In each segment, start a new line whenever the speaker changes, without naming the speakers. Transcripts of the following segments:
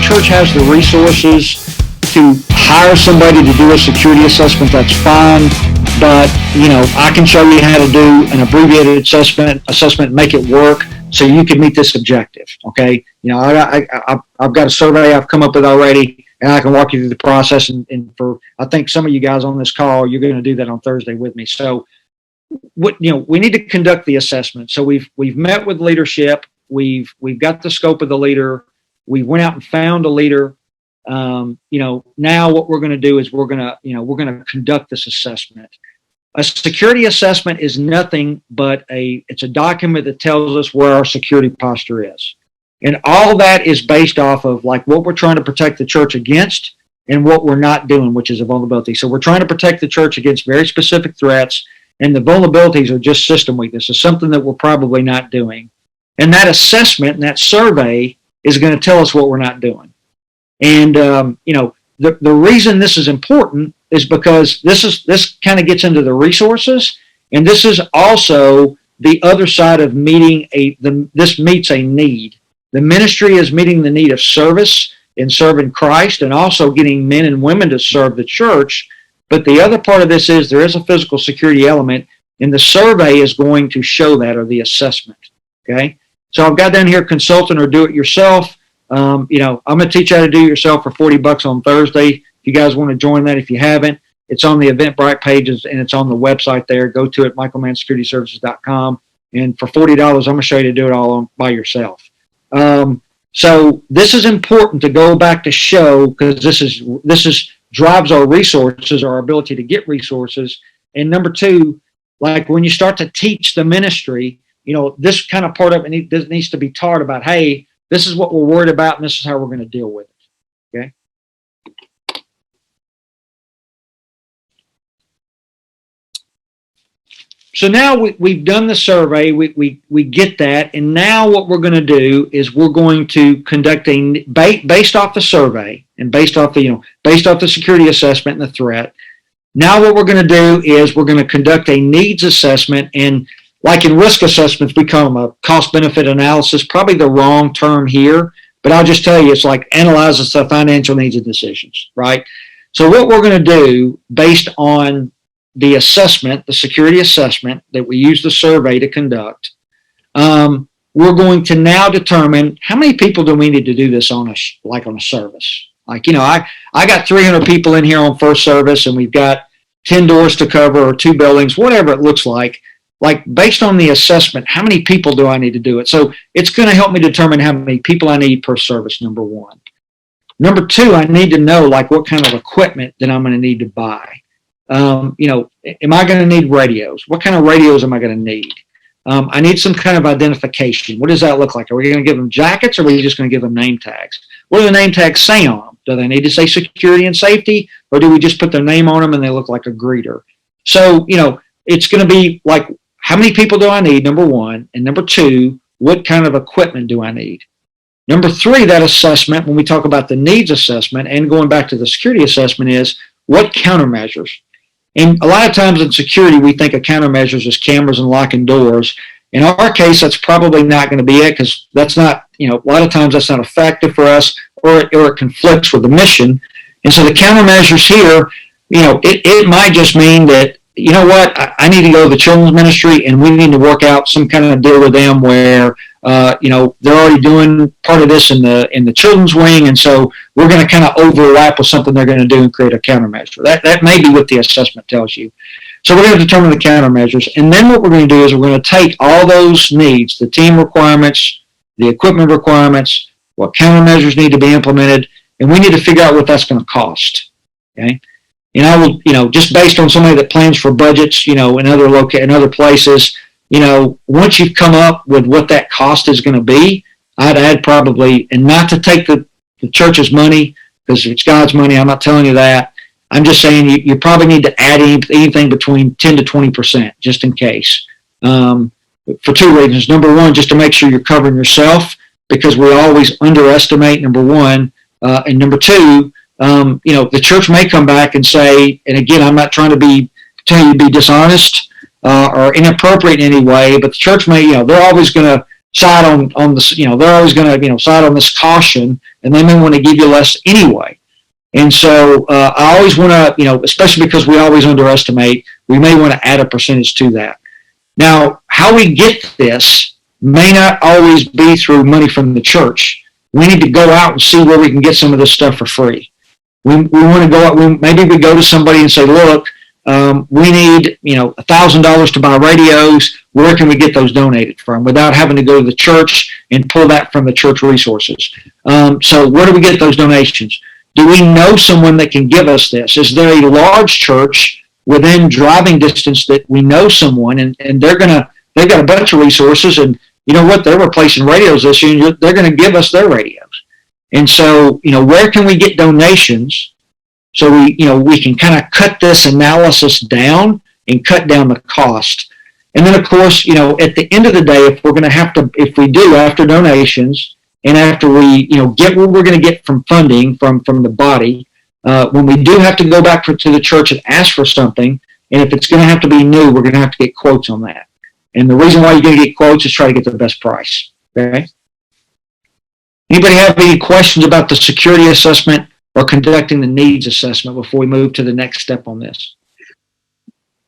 church has the resources to hire somebody to do a security assessment, that's fine. But, I can show you how to do an abbreviated assessment, make it work so you can meet this objective, okay? I've got a survey I've come up with already, and I can walk you through the process. And for, I think some of you guys on this call, you're going to do that on Thursday with me. So, we need to conduct the assessment. So we've met with leadership. We've got the scope of the leader. We went out and found a leader. Now what we're going to do is we're going to conduct this assessment. A security assessment is nothing but it's a document that tells us where our security posture is. And all that is based off of like what we're trying to protect the church against and what we're not doing, which is a vulnerability. So we're trying to protect the church against very specific threats, and the vulnerabilities are just system weaknesses, something that we're probably not doing. And that assessment and that survey is going to tell us what we're not doing. And, the reason this is important is because this kind of gets into the resources, and this is also the other side of meeting this meets a need. The ministry is meeting the need of service in serving Christ and also getting men and women to serve the church. But the other part of this is there is a physical security element, and the survey is going to show that, or the assessment. Okay. So I've got down here consultant or do it yourself. I'm going to teach you how to do it yourself for $40 on Thursday. If you guys want to join that, if you haven't, it's on the Eventbrite pages and it's on the website there. Go to it, michaelmannsecurityservices.com. And for $40, I'm going to show you to do it all by yourself. So this is important to go back to show, because this drives our resources, our ability to get resources. And number two, like when you start to teach the ministry, this kind of part of it needs to be taught about, hey, this is what we're worried about, and this is how we're going to deal with it. Okay. So now we've done the survey, we get that, and now what we're going to do is we're going to conduct based off the survey and based off the security assessment and the threat. Now what we're going to do is we're going to conduct a needs assessment, and like in risk assessments, we call them a cost-benefit analysis, probably the wrong term here, but I'll just tell you, it's like analyzes the financial needs and decisions, right? So what we're going to do based on the assessment, the security assessment that we use the survey to conduct, we're going to now determine how many people do we need to do this on a service. Like, I got 300 people in here on first service, and we've got 10 doors to cover or 2 buildings, whatever it looks like. Like, based on the assessment, how many people do I need to do it? So it's going to help me determine how many people I need per service, number one. Number two, I need to know, like, what kind of equipment that I'm going to need to buy. Am I going to need radios? What kind of radios am I going to need? I need some kind of identification. What does that look like? Are we going to give them jackets, or are we just going to give them name tags? What do the name tags say on them? Do they need to say security and safety, or do we just put their name on them and they look like a greeter? So, it's going to be like, how many people do I need, number one? And number two, what kind of equipment do I need? Number three, that assessment, when we talk about the needs assessment and going back to the security assessment, is what countermeasures? And a lot of times in security, we think of countermeasures as cameras and locking doors. In our case, that's probably not going to be it, because that's not, a lot of times that's not effective for us, or it conflicts with the mission. And so the countermeasures here, it might just mean that, I need to go to the children's ministry, and we need to work out some kind of deal with them where, they're already doing part of this in the children's wing, and so we're going to kind of overlap with something they're going to do and create a countermeasure. That may be what the assessment tells you. So we're going to determine the countermeasures, and then what we're going to do is we're going to take all those needs, the team requirements, the equipment requirements, what countermeasures need to be implemented, and we need to figure out what that's going to cost. Okay. And I will, just based on somebody that plans for budgets, in other places, once you've come up with what that cost is going to be, I'd add probably, and not to take the church's money, because it's God's money, I'm not telling you that. I'm just saying you probably need to add anything between 10 to 20%, just in case, for two reasons. Number one, just to make sure you're covering yourself, because we always underestimate, number one, and number two, the church may come back and say, and again, I'm not trying to be dishonest or inappropriate in any way, but the church may, they're always going to side on this, they're always going to, side on this caution, and they may want to give you less anyway. And so I always want to, especially because we always underestimate, we may want to add a percentage to that. Now, how we get this may not always be through money from the church. We need to go out and see where we can get some of this stuff for free. We want to go out, maybe we go to somebody and say, look, we need, $1,000 to buy radios. Where can we get those donated from without having to go to the church and pull that from the church resources? So where do we get those donations? Do we know someone that can give us this? Is there a large church within driving distance that we know someone, and they've got a bunch of resources, and you know what? They're replacing radios this year, and they're going to give us their radios. And so, where can we get donations so we can kind of cut this analysis down and cut down the cost? And then, of course, at the end of the day, if we do after donations and after we, get what we're going to get from funding from the body, when we do have to go back to the church and ask for something, and if it's going to have to be new, we're going to have to get quotes on that. And the reason why you're going to get quotes is try to get the best price. Okay. Anybody have any questions about the security assessment or conducting the needs assessment before we move to the next step on this?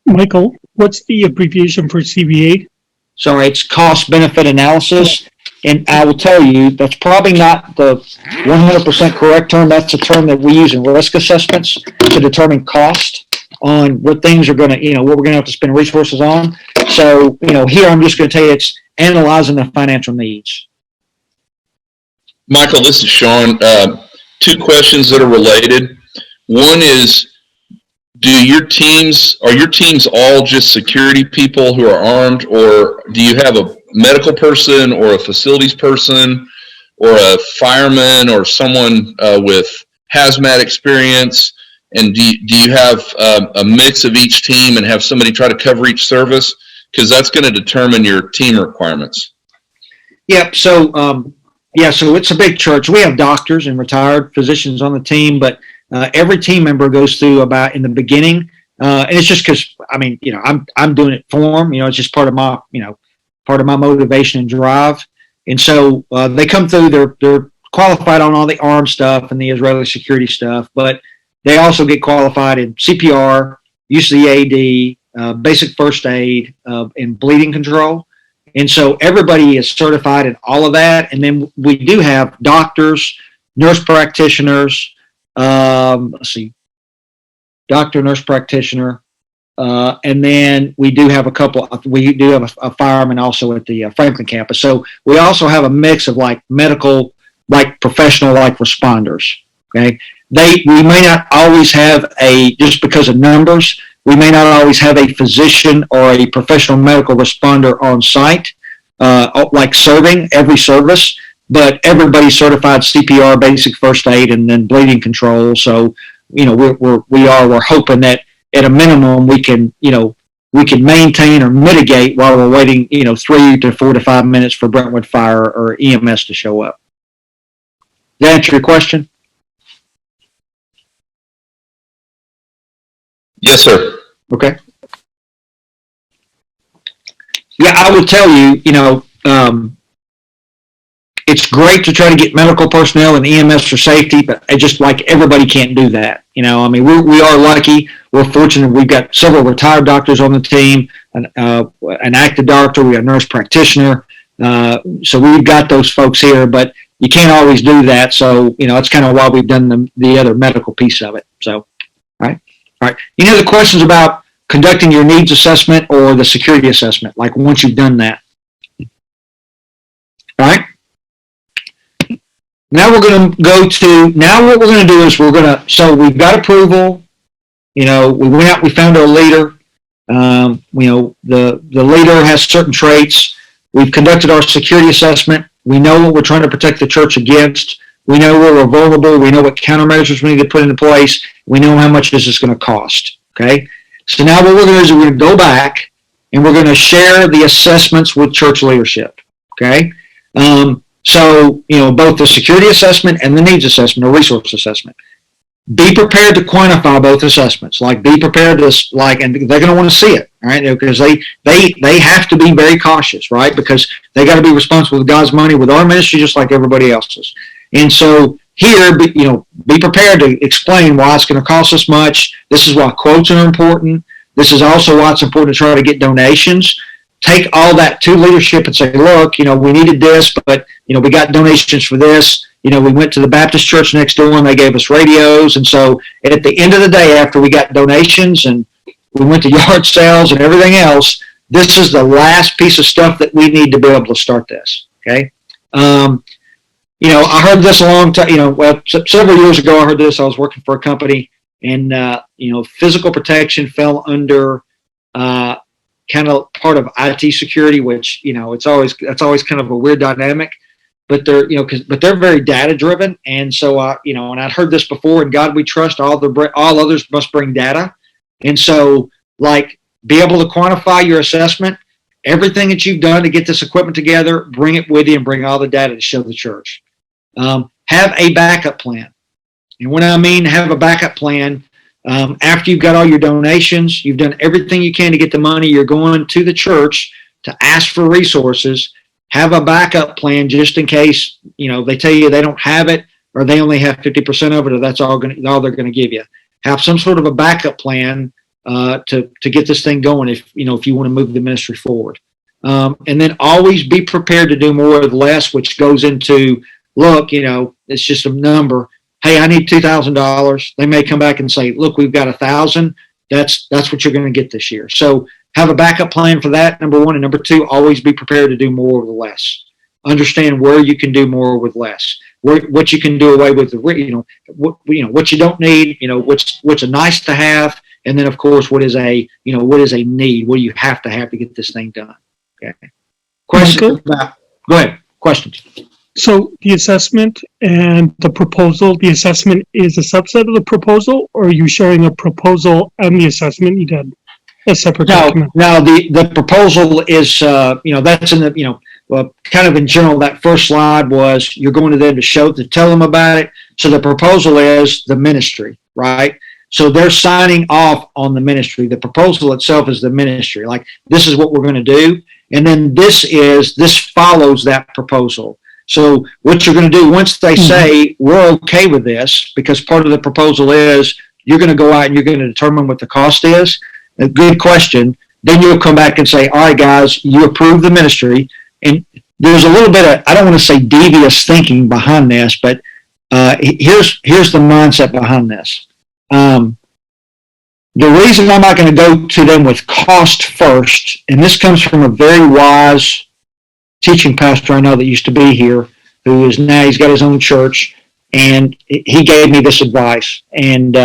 Michael, what's the abbreviation for CBA?
Sorry, it's cost benefit analysis. And I will tell you, that's probably not the 100% correct term. That's a term that we use in risk assessments to determine cost on what things are going to, what we're going to have to spend resources on. So, here I'm just going to tell you it's analyzing the financial needs.
Michael, this is Sean. Two questions that are related. One is, are your teams all just security people who are armed, or do you have a medical person or a facilities person or a fireman or someone with hazmat experience? And do you have a mix of each team and have somebody try to cover each service? Because that's going to determine your team requirements.
Yep. So, so it's a big church. We have doctors and retired physicians on the team, but every team member goes through about in the beginning, and it's just because I'm doing it for them. It's just part of my motivation and drive. And so they come through. They're qualified on all the armed stuff and the Israeli security stuff, but they also get qualified in CPR, use of the AED, basic first aid, and bleeding control. And so everybody is certified in all of that. And then we do have doctors, nurse practitioners, doctor, nurse practitioner, and then we do have a fireman also at the Franklin campus. So we also have a mix of medical, professional, responders. Okay. We may not always have just because of numbers, we may not always have a physician or a professional medical responder on site, serving every service, but everybody's certified CPR, basic first aid, and then bleeding control. So, we're hoping that at a minimum we can maintain or mitigate while we're waiting, 3 to 4 to 5 minutes for Brentwood Fire or EMS to show up. Does that answer your question?
Yes, sir.
Okay. Yeah, I would tell you, it's great to try to get medical personnel and EMS for safety, but just everybody can't do that. We are lucky. We're fortunate. We've got several retired doctors on the team, an active doctor. We have a nurse practitioner. So we've got those folks here, but you can't always do that. So, that's kind of why we've done the other medical piece of it. So, all right. Any other questions about conducting your needs assessment or the security assessment, once you've done that? All right. Now we're going to what we're going to do is so we've got approval. We went out, we found our leader. The leader has certain traits. We've conducted our security assessment. We know what we're trying to protect the church against. We know where we're vulnerable. We know what countermeasures we need to put into place. We know how much this is going to cost. Okay. So now what we're going to do is we're going to go back and we're going to share the assessments with church leadership. Okay. So, both the security assessment and the needs assessment or resource assessment. be prepared to quantify both assessments. Like, be prepared to, like, and they're going to want to see it, right? Because they have to be very cautious, right? Because they got to be responsible with God's money, with our ministry, just like everybody else's. And so here, be prepared to explain why it's going to cost us much. This is why quotes are important. This is also why it's important to try to get donations. Take all that to leadership and say, look, we needed this, but, we got donations for this. We went to the Baptist church next door and they gave us radios. And so at the end of the day, after we got donations and we went to yard sales and everything else, this is the last piece of stuff that we need to be able to start this. Okay. I heard this a long time, several years ago, I heard this. I was working for a company and, physical protection fell under, kind of part of IT security, which, that's always kind of a weird dynamic. But they're, but they're very data driven, and so and I'd heard this before. In God we trust. All others must bring data, and so be able to quantify your assessment, everything that you've done to get this equipment together, bring it with you, and bring all the data to show the church. Have a backup plan, and when I mean have a backup plan, after you've got all your donations, you've done everything you can to get the money. You're going to the church to ask for resources. Have a backup plan just in case, they tell you they don't have it or they only have 50% of it, or that's all they're going to give you. Have some sort of a backup plan to get this thing going if you want to move the ministry forward. And then always be prepared to do more with less, which goes into, look, it's just a number. Hey, I need $2,000. They may come back and say, look, we've got 1,000. That's what you're going to get this year. So have a backup plan for that, number one. And number two, always be prepared to do more with less. Understand where you can do more with less. What you can do away with, what you don't need, what's a nice to have, and then of course what is a need. What do you have to get this thing done? Okay. Question. Go ahead. Questions.
So the assessment and the proposal, the assessment is a subset of the proposal, or are you showing a proposal and the assessment you did? A separate document?
No, the proposal is, that's in the, kind of in general, that first slide was you're going to them to tell them about it. So the proposal is the ministry, right? So they're signing off on the ministry. The proposal itself is the ministry. Like, this is what we're going to do. And then this follows that proposal. So what you're going to do once they say we're okay with this, because part of the proposal is you're going to go out and you're going to determine what the cost is. A good question. Then you'll come back and say, all right, guys, you approve the ministry. And there's a little bit of, I don't want to say devious thinking behind this, but here's the mindset behind this. The reason I'm not going to go to them with cost first, and this comes from a very wise teaching pastor I know that used to be here, who is now, he's got his own church, and he gave me this advice. And,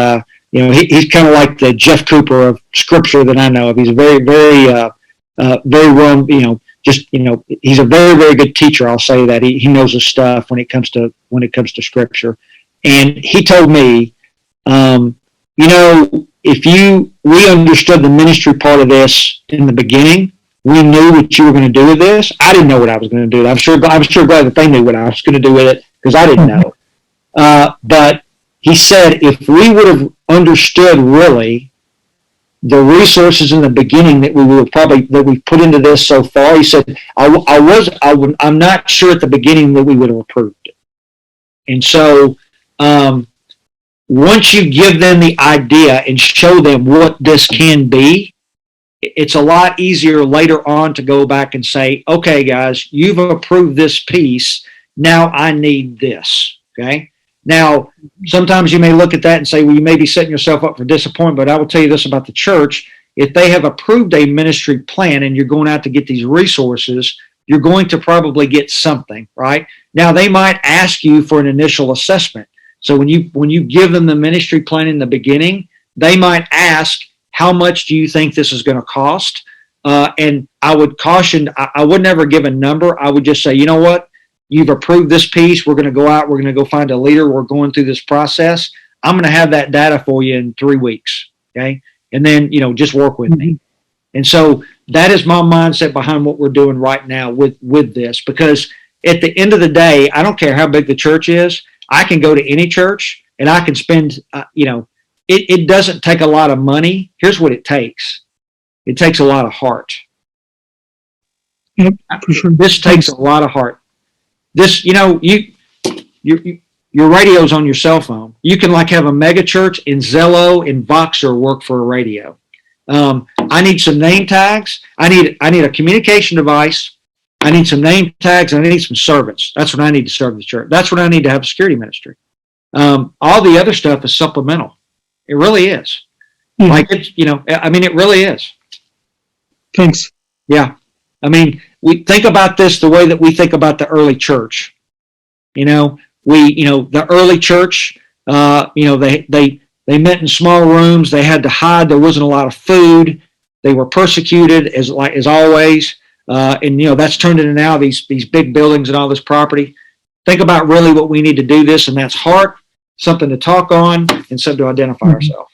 he's kind of like the Jeff Cooper of Scripture that I know of. He's a very, very, very well, he's a very, very good teacher. I'll say that he knows his stuff when it comes to Scripture. And he told me, we understood the ministry part of this in the beginning. We knew what you were going to do with this. I didn't know what I was going to do. I'm sure glad that they knew what I was going to do with it, because I didn't know. But he said, if we would have understood really the resources in the beginning that we put into this so far, he said, I'm not sure at the beginning that we would have approved it. And so, once you give them the idea and show them what this can be, it's a lot easier later on to go back and say, okay, guys, you've approved this piece. Now I need this. Okay. Now, sometimes you may look at that and say, well, you may be setting yourself up for disappointment, but I will tell you this about the church. If they have approved a ministry plan and you're going out to get these resources, you're going to probably get something, right? Now, they might ask you for an initial assessment. So when you give them the ministry plan in the beginning, they might ask, how much do you think this is going to cost? And I would caution, I would never give a number. I would just say, you know what? You've approved this piece. We're going to go out. We're going to go find a leader. We're going through this process. I'm going to have that data for you in 3 weeks. Okay. And then, just work with me. And so that is my mindset behind what we're doing right now with this, because at the end of the day, I don't care how big the church is. I can go to any church and I can spend, it doesn't take a lot of money. Here's what it takes. It takes a lot of heart.
Yep, for sure.
This takes a lot of heart. This, your radio's on your cell phone. You can like have a mega church in Zello and Voxer work for a radio. I need some name tags. I need a communication device. I need some name tags. And I need some servants. That's what I need to serve the church. That's what I need to have a security ministry. All the other stuff is supplemental. It really is.
Yeah.
Like it's, it really is.
Thanks.
Yeah. We think about this the way that we think about the early church. The early church, they met in small rooms. They had to hide. There wasn't a lot of food. They were persecuted as always. That's turned into now these big buildings and all this property. Think about really what we need to do this, and that's heart, something to talk on, and something to identify ourselves.